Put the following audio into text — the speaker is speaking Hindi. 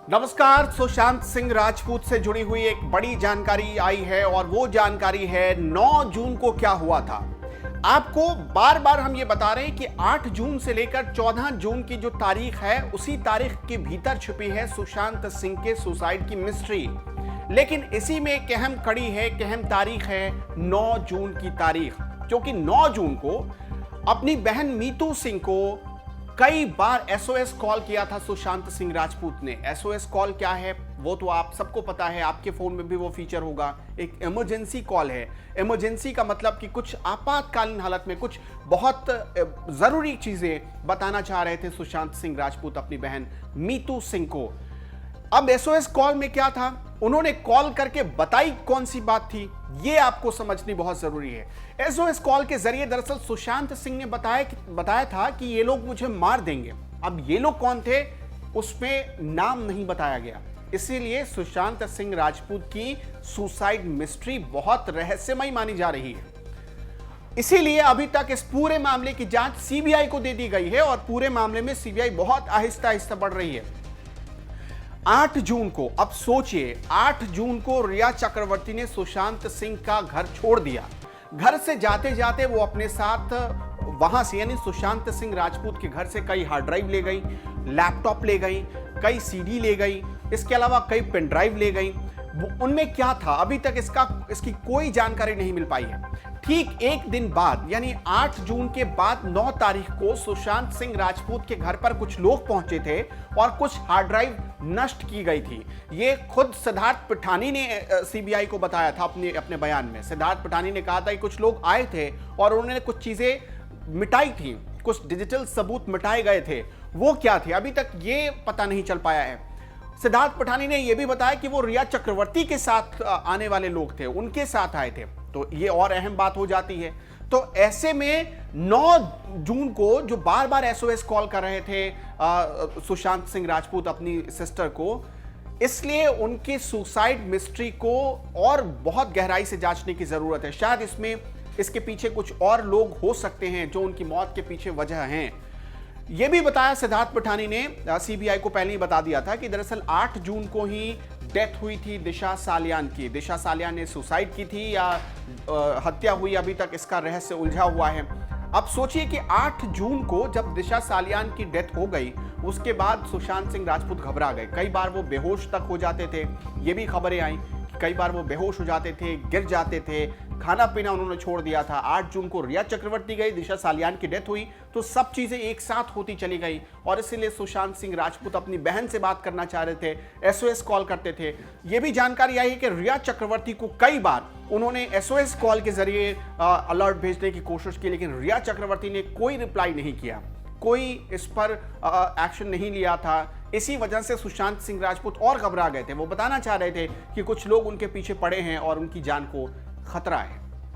नमस्कार। सुशांत सिंह राजपूत से जुड़ी हुई एक बड़ी जानकारी आई है और वो जानकारी है 9 जून को क्या हुआ था। आपको बार बार हम ये बता रहे हैं कि 8 जून से लेकर 14 जून की जो तारीख है उसी तारीख के भीतर छुपी है सुशांत सिंह के सुसाइड की मिस्ट्री। लेकिन इसी में एक अहम कड़ी है, एक अहम तारीख है 9 जून की तारीख, क्योंकि 9 जून को अपनी बहन मीतू सिंह को कई बार एसओएस कॉल किया था सुशांत सिंह राजपूत ने। एसओएस कॉल क्या है वो तो आप सबको पता है, आपके फोन में भी वो फीचर होगा। एक इमरजेंसी कॉल है। इमरजेंसी का मतलब कि कुछ आपातकालीन हालत में कुछ बहुत जरूरी चीजें बताना चाह रहे थे सुशांत सिंह राजपूत अपनी बहन मीतू सिंह को। अब एसओएस कॉल में क्या था, उन्होंने कॉल करके बताई कौन सी बात थी, ये आपको समझनी बहुत जरूरी है। एसओएस कॉल के जरिए दरअसल सुशांत सिंह ने बताया था कि ये लोग मुझे मार देंगे। अब ये लोग कौन थे उसमें नाम नहीं बताया गया, इसीलिए सुशांत सिंह राजपूत की सुसाइड मिस्ट्री बहुत रहस्यमयी मानी जा रही है। इसीलिए अभी तक इस पूरे मामले की जांच सीबीआई को दे दी गई है और पूरे मामले में सीबीआई बहुत आहिस्ता आहिस्ता बढ़ रही है। 8 जून को, अब सोचिए, 8 जून को रिया चक्रवर्ती ने सुशांत सिंह का घर छोड़ दिया। घर से जाते जाते वो अपने साथ वहां से यानी सुशांत सिंह राजपूत के घर से कई हार्ड ड्राइव ले गई, लैपटॉप ले गई, कई सीडी ले गई, इसके अलावा कई पेन ड्राइव ले गई। उनमें क्या था अभी तक इसकी कोई जानकारी नहीं मिल पाई है। ठीक एक दिन बाद यानी 8 जून के बाद 9 तारीख को सुशांत सिंह राजपूत के घर पर कुछ लोग पहुंचे थे और कुछ हार्ड ड्राइव नष्ट की गई थी। ये खुद सिद्धार्थ पिठानी ने सीबीआई को बताया था अपने बयान में। सिद्धार्थ पिठानी ने कहा था कि कुछ लोग आए थे और उन्होंने कुछ चीजें मिटाई थी, कुछ डिजिटल सबूत मिटाए गए थे। वो क्या थे अभी तक ये पता नहीं चल पाया है। सिद्धार्थ पिठानी ने यह भी बताया कि वो रिया चक्रवर्ती के साथ आने वाले लोग थे, उनके साथ आए थे, तो ये और अहम बात हो जाती है। तो ऐसे में 9 जून को जो बार बार एसओएस कॉल कर रहे थे सुशांत सिंह राजपूत अपनी सिस्टर को, इसलिए उनकी सुसाइड मिस्ट्री को और बहुत गहराई से जांचने की जरूरत है। शायद इसके पीछे कुछ और लोग हो सकते हैं जो उनकी मौत के पीछे वजह हैं। यह भी बताया सिद्धार्थ पिठानी ने, सीबीआई को पहले ही बता दिया था कि दरअसल 8 जून को ही डेथ हुई थी दिशा सालियान की। दिशा सालियान ने सुसाइड की थी या हत्या हुई, अभी तक इसका रहस्य उलझा हुआ है। अब सोचिए कि 8 जून को जब दिशा सालियान की डेथ हो गई, उसके बाद सुशांत सिंह राजपूत घबरा गए। कई बार वो बेहोश तक हो जाते थे, ये भी खबरें आई कि कई बार वो बेहोश हो जाते थे, गिर जाते थे, खाना पीना उन्होंने छोड़ दिया था। 8 जून को रिया चक्रवर्ती गई, दिशा सालियान की डेथ हुई, तो सब चीजें एक साथ होती चली गई और इसीलिए सुशांत सिंह राजपूत अपनी बहन से बात करना चाह रहे थे, एसओएस कॉल करते थे। यह भी जानकारी आई है कि रिया चक्रवर्ती को कई बार उन्होंने एसओएस कॉल के जरिए अलर्ट भेजने की कोशिश की, लेकिन रिया चक्रवर्ती ने कोई रिप्लाई नहीं किया, कोई इस पर एक्शन नहीं लिया था। इसी वजह से सुशांत सिंह राजपूत और घबरा गए थे। वो बताना चाह रहे थे कि कुछ लोग उनके पीछे पड़े हैं और उनकी जान को खतरा है।